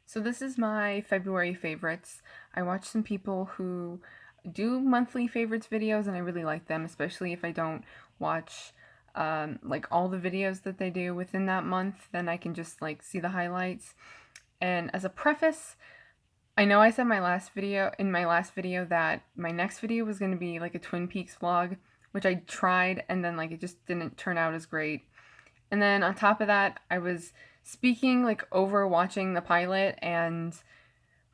So this is my February favorites. I watch some people who do monthly favorites videos and I really like them, especially if I don't watch like all the videos that they do within that month, then I can just like see the highlights. And as a preface, I know I said my last video that my next video was going to be like a Twin Peaks vlog, which I tried and then like it just didn't turn out as great. And then on top of that, I was speaking like over watching the pilot, and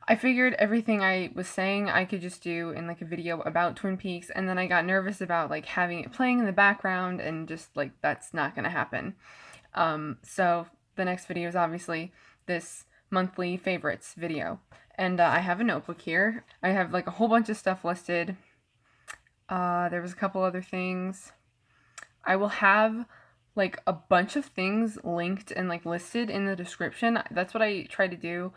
I figured everything I was saying I could just do in like a video about Twin Peaks, and then I got nervous about like having it playing in the background and just like that's not gonna happen. So the next video is obviously this monthly favorites video. And I have a notebook here. I have like a whole bunch of stuff listed. There was a couple other things. I will have like a bunch of things linked and like listed in the description. That's what I try to do,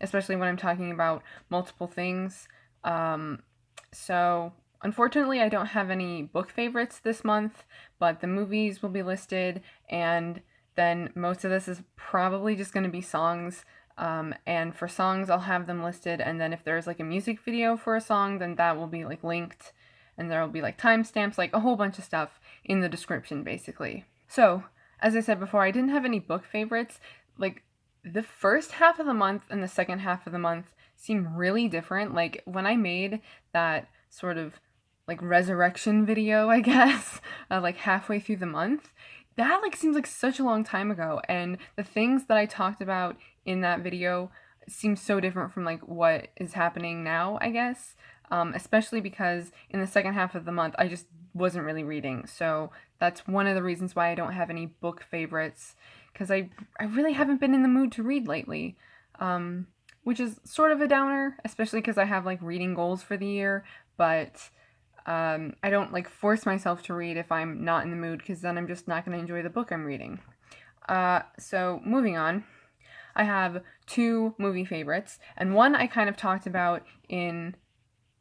especially when I'm talking about multiple things. So unfortunately, I don't have any book favorites this month, but the movies will be listed, and then most of this is probably just going to be songs. And for songs, I'll have them listed, and then if there's like a music video for a song, then that will be like linked, and there will be like timestamps, like a whole bunch of stuff in the description, basically. So, as I said before, I didn't have any book favorites. Like, the first half of the month and the second half of the month seem really different. Like, when I made that sort of like resurrection video, I guess, like halfway through the month, that like seems like such a long time ago, and the things that I talked about in that video seem so different from like what is happening now, I guess. Especially because in the second half of the month I just wasn't really reading, so that's one of the reasons why I don't have any book favorites, because I really haven't been in the mood to read lately, which is sort of a downer, especially because I have like reading goals for the year, but I don't like force myself to read if I'm not in the mood, because then I'm just not going to enjoy the book I'm reading. So moving on, I have two movie favorites, and one I kind of talked about in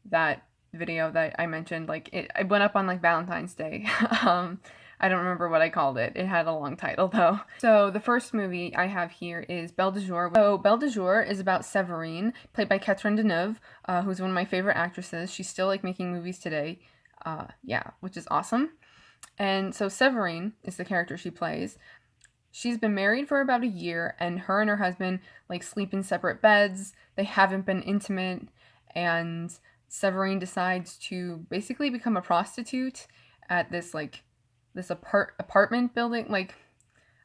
that video that I mentioned. Like it went up on like Valentine's Day. I don't remember what I called it. It had a long title though. So the first movie I have here is Belle de Jour. So Belle de Jour is about Séverine, played by Catherine Deneuve, who's one of my favorite actresses. She's still like making movies today. Yeah, which is awesome. And so Séverine is the character she plays. She's been married for about a year, and her husband like sleep in separate beds. They haven't been intimate, and Séverine decides to basically become a prostitute at this like this apartment building. Like,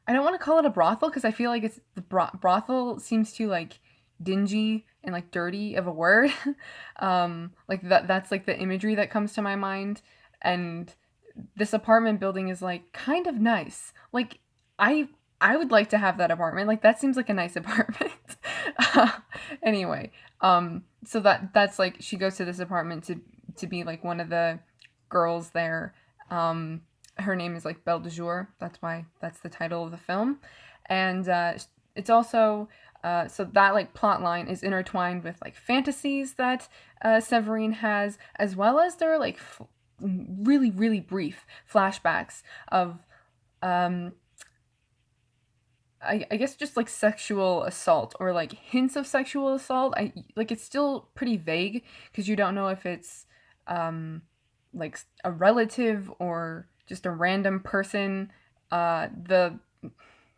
I don't want to call it a brothel because I feel like it's the brothel seems too like dingy and like dirty of a word. Like that's like the imagery that comes to my mind. And this apartment building is like kind of nice. Like I would like to have that apartment. Like that seems like a nice apartment. Anyway, so that's like she goes to this apartment to be like one of the girls there. Her name is like Belle de Jour. That's why that's the title of the film, and it's also so that like plot line is intertwined with like fantasies that Séverine has, as well as there are like really brief flashbacks of I guess just like sexual assault, or like hints of sexual assault. I like it's still pretty vague because you don't know if it's like a relative or just a random person. The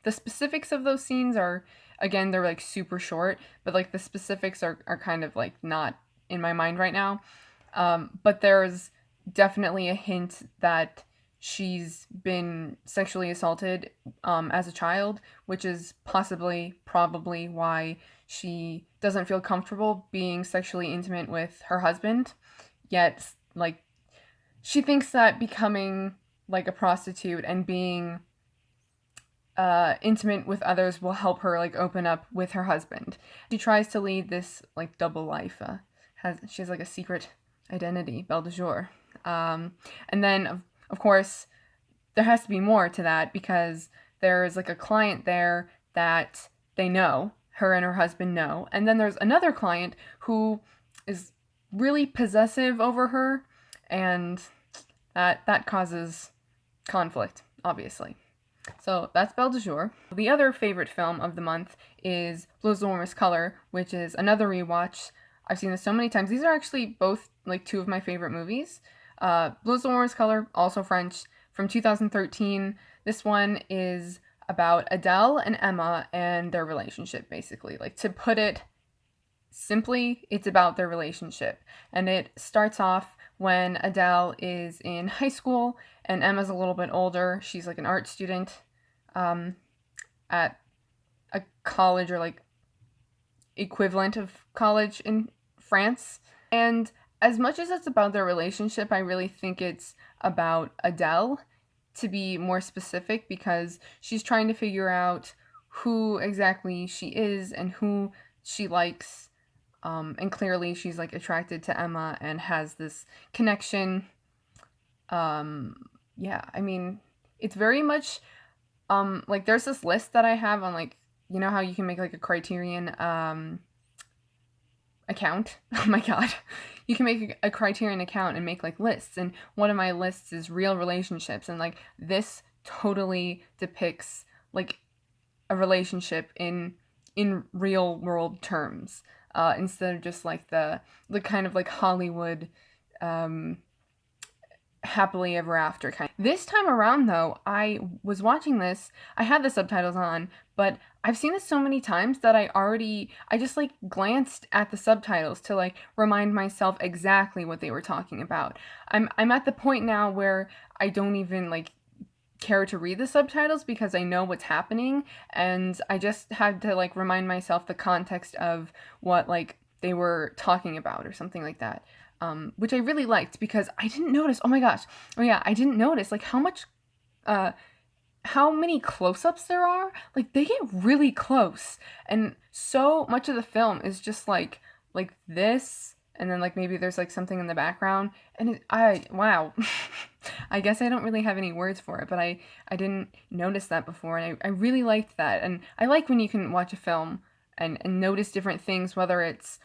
specifics of those scenes are, again, they're like super short, but like the specifics are kind of like not in my mind right now. But there's definitely a hint that she's been sexually assaulted as a child, which is probably why she doesn't feel comfortable being sexually intimate with her husband. Yet, like, she thinks that becoming like a prostitute and being intimate with others will help her like open up with her husband. She tries to lead this like double life. She has like a secret identity, Belle de Jour. And then of course, there has to be more to that because there's like a client there that they know, her and her husband know, and then there's another client who is really possessive over her, and that causes conflict, obviously. So that's Belle de Jour. The other favorite film of the month is Blue's the Warmest Color, which is another rewatch. I've seen this so many times. These are actually both like two of my favorite movies. Blue's the Warmest Color, also French, from 2013. This one is about Adele and Emma and their relationship, basically. Like, to put it simply, it's about their relationship. And it starts off when Adele is in high school and Emma's a little bit older. She's like an art student at a college, or like equivalent of college in France. And as much as it's about their relationship, I really think it's about Adele, to be more specific, because she's trying to figure out who exactly she is and who she likes. And clearly she's like attracted to Emma and has this connection. Yeah, I mean, it's very much like, there's this list that I have on, like, you know how you can make like a Criterion account? Oh my god. You can make a Criterion account and make like lists, and one of my lists is real relationships, and like this totally depicts like a relationship in real world terms, instead of just like the kind of like Hollywood happily ever after kind. This time around though, I was watching this, I had the subtitles on, but I've seen this so many times that I just like glanced at the subtitles to like remind myself exactly what they were talking about. I'm at the point now where I don't even like care to read the subtitles because I know what's happening, and I just had to like remind myself the context of what like they were talking about or something like that. Which I really liked, because I didn't notice, I didn't notice like how many close-ups there are. Like, they get really close, and so much of the film is just like this, and then like maybe there's like something in the background, and wow. I guess I don't really have any words for it, but I didn't notice that before, and I really liked that. And I like when you can watch a film and notice different things, whether it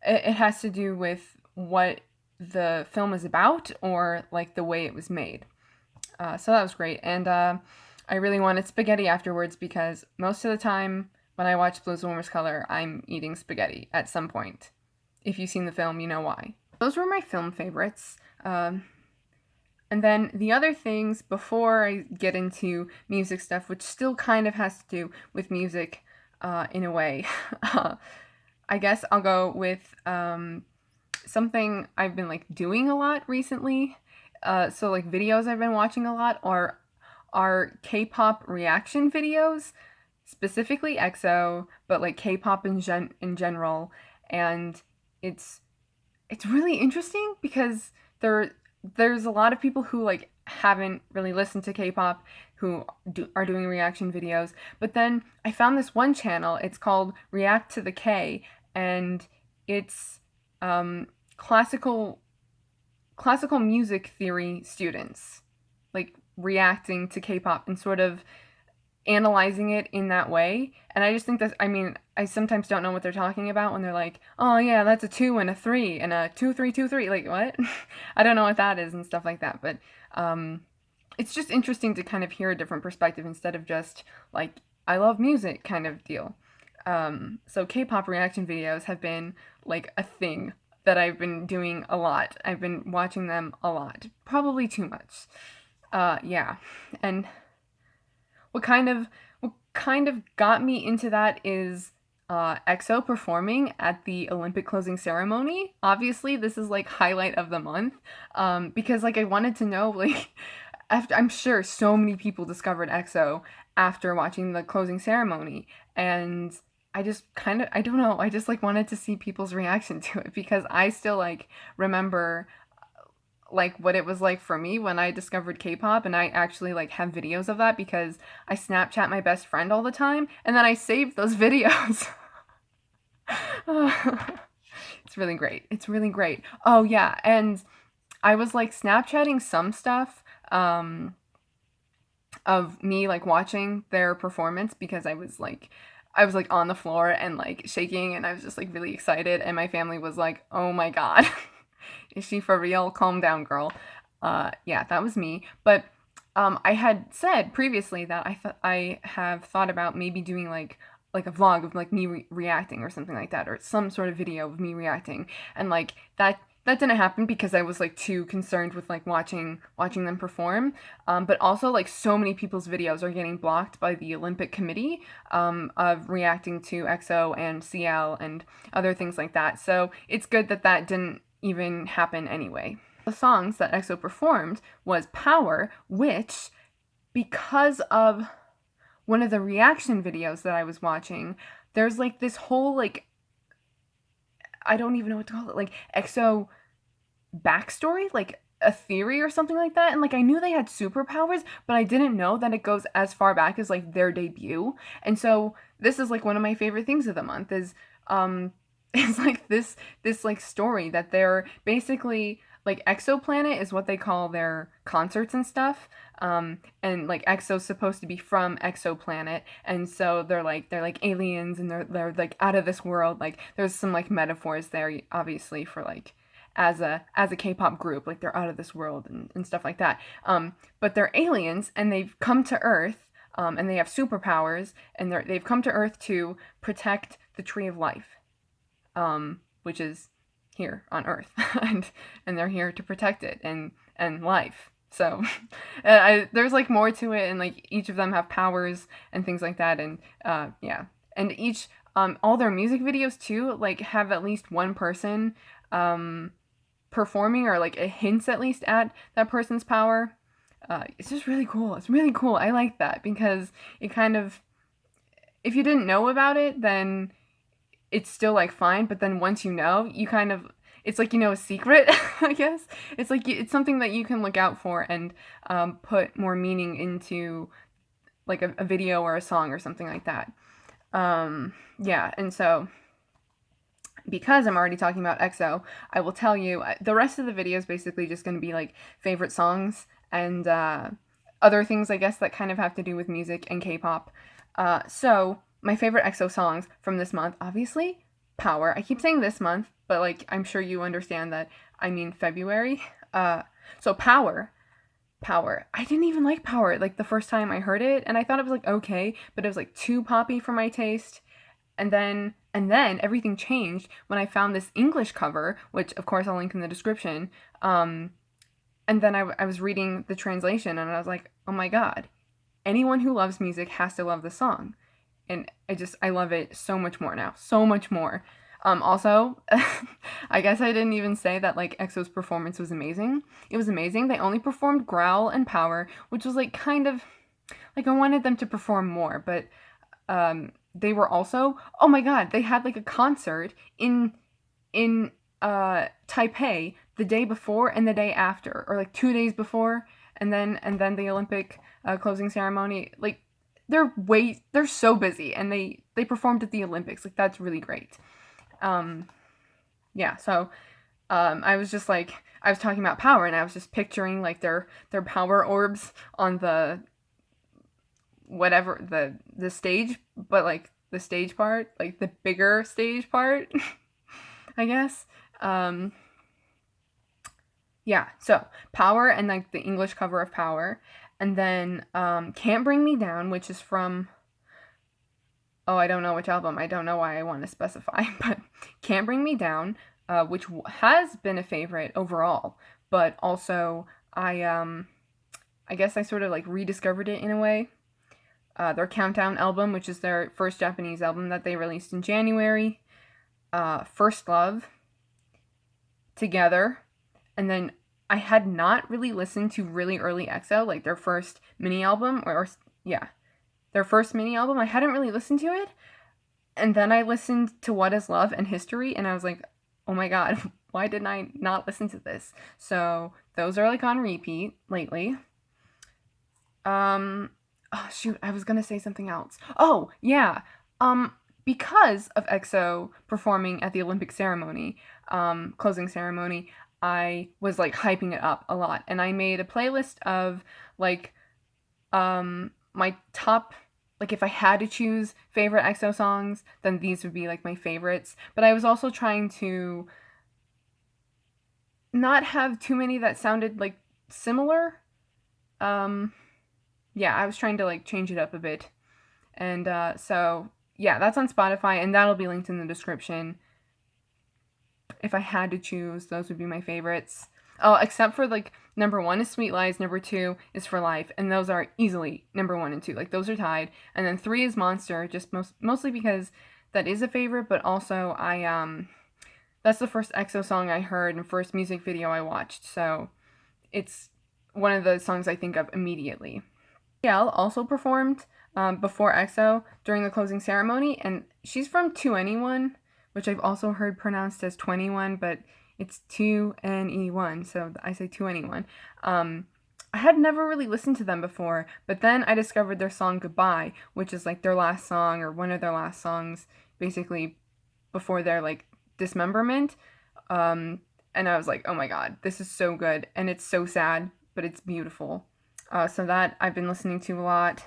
has to do with what the film is about or like the way it was made. So that was great. And I really wanted spaghetti afterwards, because most of the time when I watch Blue's the Warmest Color, I'm eating spaghetti at some point. If you've seen the film, you know why. Those were my film favorites. And then the other things, before I get into music stuff, which still kind of has to do with music in a way, I guess I'll go with something I've been like doing a lot recently. So like videos I've been watching a lot are K-pop reaction videos, specifically EXO, but like K-pop in general. And it's really interesting, because there's a lot of people who like haven't really listened to K-pop who are doing reaction videos. But then I found this one channel. It's called ReacttotheK, and it's classical music theory students like reacting to K-pop and sort of analyzing it in that way. And I just think that, I mean, I sometimes don't know what they're talking about when they're like, oh yeah, that's a 2 and a 3 and a 2 3 2 3. Like, what? I don't know what that is and stuff like that. But it's just interesting to kind of hear a different perspective instead of just like, I love music kind of deal. So K-pop reaction videos have been like a thing that I've been doing a lot. I've been watching them a lot, probably too much. Yeah. And what kind of got me into that is EXO performing at the Olympic closing ceremony. Obviously, this is like highlight of the month, because like I wanted to know, like, after, I'm sure so many people discovered EXO after watching the closing ceremony, and I just I don't know, I just like wanted to see people's reaction to it, because I still like remember like what it was like for me when I discovered K-pop, and I actually like have videos of that because I Snapchat my best friend all the time, and then I saved those videos. It's really great. It's really great. Oh yeah, and I was like Snapchatting some stuff of me like watching their performance, because I was like on the floor and like shaking, and I was just like really excited, and my family was like, oh my god. Is she for real? Calm down, girl. Yeah, that was me. But I had said previously that I have thought about maybe doing like a vlog of like me reacting or something like that, or some sort of video of me reacting, and like that didn't happen because I was like too concerned with like watching them perform. But also like so many people's videos are getting blocked by the Olympic Committee of reacting to EXO and CL and other things like that. So it's good that that didn't even happen anyway. The songs that EXO performed was Power, which, because of one of the reaction videos that I was watching, there's like this whole like, I don't even know what to call it, like EXO backstory, like a theory or something like that. And like I knew they had superpowers, but I didn't know that it goes as far back as like their debut. And so this is like one of my favorite things of the month is it's like this like story that they're basically like Exoplanet is what they call their concerts and stuff. And like EXO's supposed to be from Exoplanet, and so they're like aliens, and they're like out of this world. Like there's some like metaphors there, obviously, for like as a K-pop group, like they're out of this world and stuff like that. But they're aliens, and they've come to Earth, and they have superpowers, and they've come to Earth to protect the Tree of Life, which is here on Earth, and they're here to protect it and life. So there's like more to it, and like each of them have powers and things like that, and yeah, and each all their music videos too like have at least one person performing, or like it hints at least at that person's power. It's just really cool. It's really cool. I like that because it kind of, if you didn't know about it, then it's still like fine, but then once you know, you kind of, it's like, you know, a secret, I guess. It's like, it's something that you can look out for and put more meaning into like a video or a song or something like that. Yeah, and so because I'm already talking about EXO, I will tell you the rest of the video is basically just going to be like favorite songs and other things, I guess, that kind of have to do with music and K-pop. So my favorite EXO songs from this month, obviously, Power. I keep saying this month, but like I'm sure you understand that I mean February. So Power. I didn't even like Power like the first time I heard it, and I thought it was like okay, but it was like too poppy for my taste. And then everything changed when I found this English cover, which of course I'll link in the description. And then I was reading the translation, and I was like, oh my god, anyone who loves music has to love the song. And I love it so much more now. So much more. Also, I guess I didn't even say that like EXO's performance was amazing. It was amazing. They only performed Growl and Power, which was like kind of like I wanted them to perform more, but they were also, oh my god, they had like a concert in Taipei the day before and the day after, or like 2 days before, and then the Olympic closing ceremony. Like they're so busy, and they performed at the Olympics. Like that's really great. Yeah, so I was just like, I was talking about Power, and I was just picturing like their power orbs on the whatever the stage, but like the stage part, like the bigger stage part, I guess. Yeah, so Power and like the English cover of Power, and then Can't Bring Me Down, which is from, oh, I don't know which album. I don't know why I want to specify, but Can't Bring Me Down, which has been a favorite overall, but also I guess I sort of like rediscovered it in a way. Their Countdown album, which is their first Japanese album that they released in January. First Love, Together, and then I had not really listened to really early EXO, like their first mini album, or yeah, their first mini album. I hadn't really listened to it, and then I listened to What Is Love and History, and I was like, oh my god, why didn't I not listen to this? So those are like on repeat lately. Oh shoot, I was gonna say something else. Oh yeah, because of EXO performing at the Olympic ceremony, closing ceremony, I was like hyping it up a lot, and I made a playlist of like my top, like if I had to choose favorite EXO songs, then these would be like my favorites. But I was also trying to not have too many that sounded like similar. yeah, I was trying to like change it up a bit. And so yeah, that's on Spotify, and that'll be linked in the description. If I had to choose, those would be my favorites. Oh, except for like number 1 is Sweet Lies, number 2 is For Life, and those are easily number 1 and 2. Like those are tied, and then 3 is Monster, just mostly because that is a favorite, but also that's the first EXO song I heard and first music video I watched, so it's one of the songs I think of immediately. Belle also performed before EXO during the closing ceremony, and she's from 2NE1, which I've also heard pronounced as 21, but it's 2NE1, so I say 2NE1. I had never really listened to them before, but then I discovered their song Goodbye, which is like their last song, or one of their last songs, basically before their like dismemberment. And I was like, oh my god, this is so good, and it's so sad, but it's beautiful. So that I've been listening to a lot.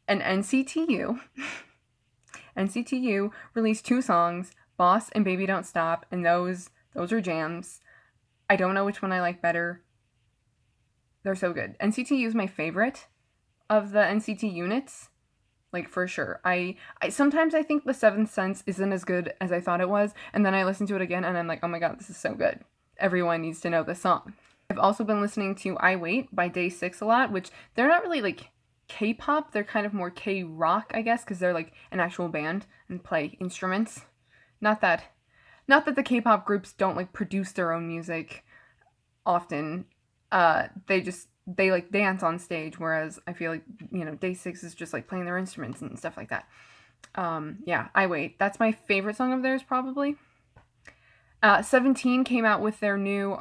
And NCT U. NCT U released 2 songs, Boss and Baby Don't Stop, and those are jams. I don't know which one I like better. They're so good. NCT U is my favorite of the NCT units, like for sure. I sometimes I think The Seventh Sense isn't as good as I thought it was, and then I listen to it again and I'm like, oh my god, this is so good. Everyone needs to know this song. I've also been listening to I Wait by Day 6 a lot, which they're not really like K-pop, they're kind of more K-rock, I guess, because they're like an actual band and play instruments. Not that the K-pop groups don't like produce their own music often. They like dance on stage, whereas I feel like, you know, Day 6 is just like playing their instruments and stuff like that. Yeah, I Wait. That's my favorite song of theirs, probably. 17 came out with their new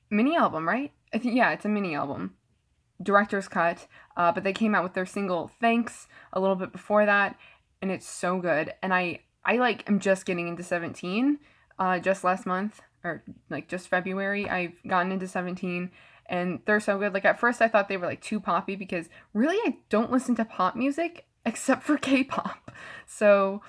mini album, right? I think, yeah, it's a mini album. Director's cut, but they came out with their single Thanks a little bit before that, and it's so good. And I like am just getting into 17 just last month, or like just February. I've gotten into 17, and they're so good. Like at first I thought they were like too poppy, because really I don't listen to pop music except for K-pop. So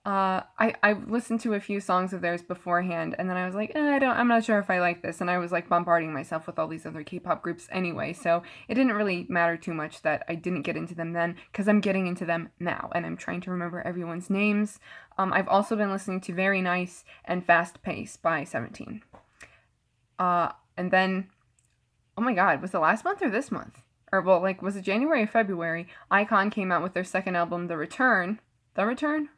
I listened to a few songs of theirs beforehand, and then I was like, I'm not sure if I like this, and I was like bombarding myself with all these other K-pop groups anyway, so it didn't really matter too much that I didn't get into them then, because I'm getting into them now, and I'm trying to remember everyone's names. I've also been listening to Very Nice and Fast Pace by 17. And then, oh my god, was it last month or this month? Or, well, like, was it January or February? iKON came out with their second album, The Return? Return?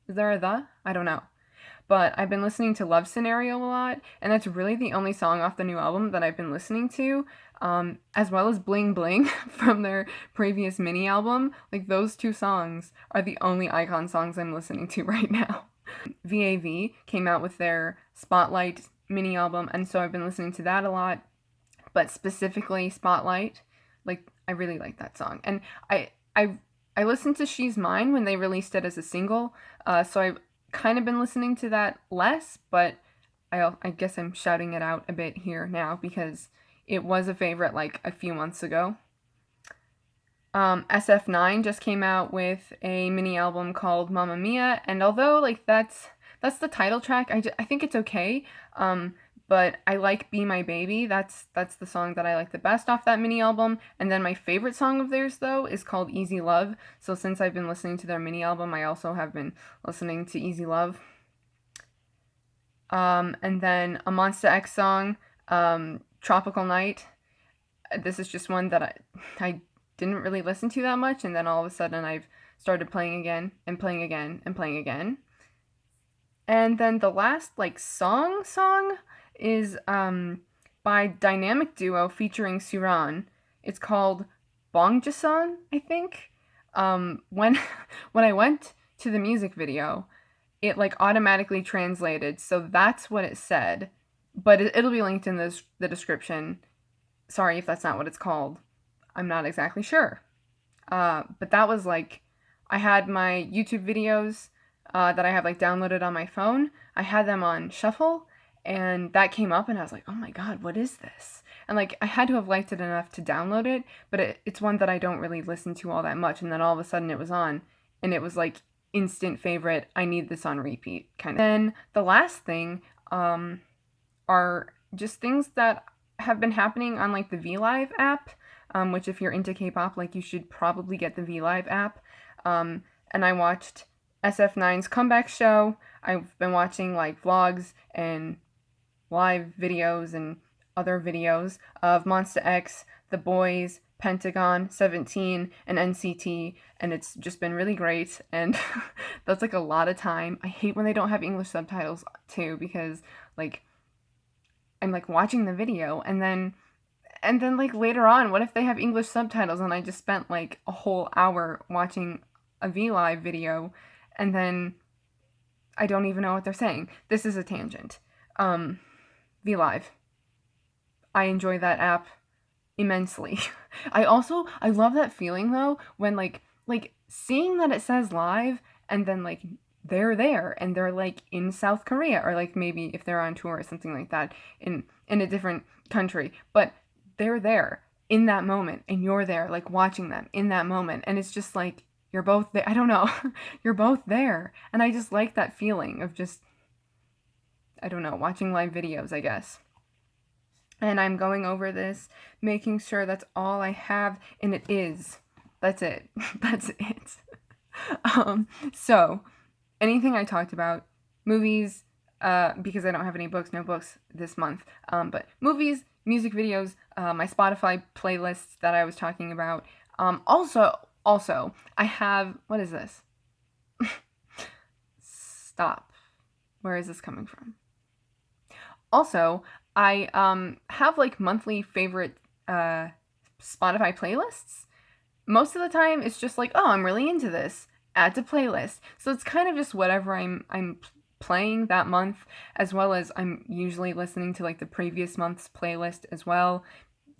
Is there a the? I don't know. But I've been listening to Love Scenario a lot, and that's really the only song off the new album that I've been listening to, as well as Bling Bling from their previous mini album. Like, those 2 songs are the only iKON songs I'm listening to right now. VAV came out with their Spotlight mini album, and so I've been listening to that a lot, but specifically Spotlight. Like, I really like that song. And I listened to She's Mine when they released it as a single, so I've kind of been listening to that less, but I guess I'm shouting it out a bit here now because it was a favorite like a few months ago. SF9 just came out with a mini album called Mamma Mia, and although like that's the title track, I think it's okay. But I like Be My Baby. That's the song that I like the best off that mini album. And then my favorite song of theirs, though, is called Easy Love. So since I've been listening to their mini album, I also have been listening to Easy Love. And then a MONSTA X song, Tropical Night. This is just one that I didn't really listen to that much, and then all of a sudden I've started playing again, and playing again, and playing again. And then the last, like, song is by dynamic duo featuring Suran. It's called Bongjeseon, I think. When I went to the music video, it like automatically translated, so that's what it said. But it'll be linked in the description. Sorry if that's not what it's called. I'm not exactly sure. But that was like, I had my YouTube videos that I have like downloaded on my phone. I had them on shuffle, and that came up, and I was like, oh my god, what is this? And like, I had to have liked it enough to download it, but it's one that I don't really listen to all that much, and then all of a sudden it was on, and it was like instant favorite, I need this on repeat kind of. Then the last thing are just things that have been happening on like the VLIVE app, which if you're into K-pop, like you should probably get the VLIVE app. And I watched SF9's comeback show. I've been watching like vlogs and live videos and other videos of MONSTA X, The Boys, Pentagon, 17, and NCT, and it's just been really great, and that's like a lot of time. I hate when they don't have English subtitles too, because like I'm like watching the video and then like later on, what if they have English subtitles and I just spent like a whole hour watching a VLive video and then I don't even know what they're saying. This is a tangent. VLive. I enjoy that app immensely. I love that feeling though when like seeing that it says live and then like they're there and they're like in South Korea or like maybe if they're on tour or something like that in a different country, but they're there in that moment and you're there like watching them in that moment and it's just like you're both there. I don't know. You're both there and I just like that feeling of just, I don't know, watching live videos, I guess. And I'm going over this, making sure that's all I have, and it is. That's it. That's it. So, anything I talked about, movies, because I don't have any books, no books this month, but movies, music videos, my Spotify playlists that I was talking about. Also, I have, what is this? Stop. Where is this coming from? Also, I have like monthly favorite Spotify playlists. Most of the time, it's just like, oh, I'm really into this. Add to playlist. So it's kind of just whatever I'm playing that month, as well as I'm usually listening to like the previous month's playlist as well,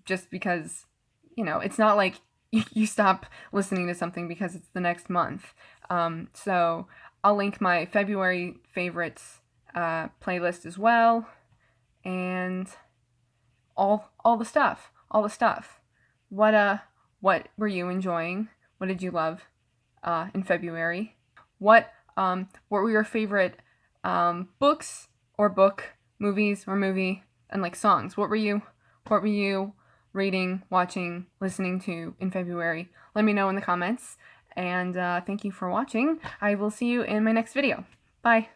just because, you know, it's not like you stop listening to something because it's the next month. So I'll link my February favorites playlist as well. And all the stuff. What were you enjoying? What did you love in February? What were your favorite books or movies or movie and like songs? What were you reading, watching, listening to in February? Let me know in the comments. And thank you for watching. I will see you in my next video. Bye.